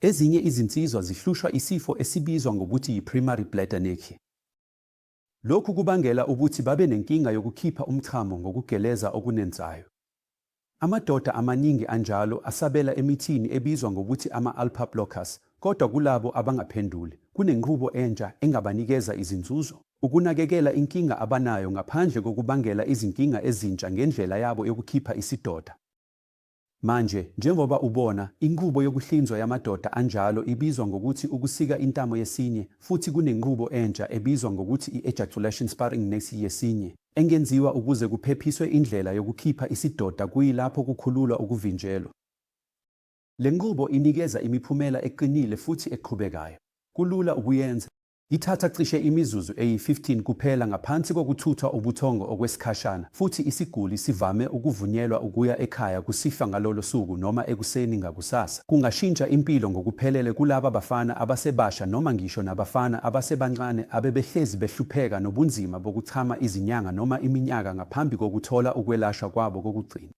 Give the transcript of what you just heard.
Ezinye izinsizwa zihlushwa isifo esibizwa ngokuthi yi-primary bladder neck. Lokhu kubangela ukuthi babe nenkinga yokukhipha umchamo ngokugeleza okunensayo. Amadoda amaningi anjalo asabela emithini ebizwa ngokuthi ama-alpha blockers, kodwa kulabo abangaphenduli, kunenqubo entsha engabanikeza izinzuzo ukunakekela inkinga abanayo ngaphandle kokubangela izinkinga ezintsha ngendlela yabo yokukhipha isidoda. Manje, njengoba ubona, inqubo yokuhlinzwa yamadoda anjalo ibizwa ngokuthi ukusika intamo yesinye, futhi kunenqubo entsha ebizwa ngokuthi i-ejaculation sparing nesi yesinye, engenziwa ukuze kuphephiswe indlela yokukhipha isidoda kuyilapho kukhululwa ukuvinjelwa. Le nqubo inikeza imiphumela eqinile futhi eqhubekayo. Kulula ukuyenza. Ithatha cishe imizuzu eyi-15 kuphela ngaphansi kokuthuthwa ubuthongo okwesikhashana, futhi isiguli sivame ukuvunyelwa ukuya ekhaya kusihlwa ngalolo suku noma ekuseni ngakusasa. Kungashintsha impilo ngokuphelele kulaba bafana abasebasha noma ngisho nabafana abasebancane abebehlezi behlupheka nobunzima bokuchama izinyanga noma iminyaka ngaphambi kokuthola ukwelashwa kwabo kokugcina.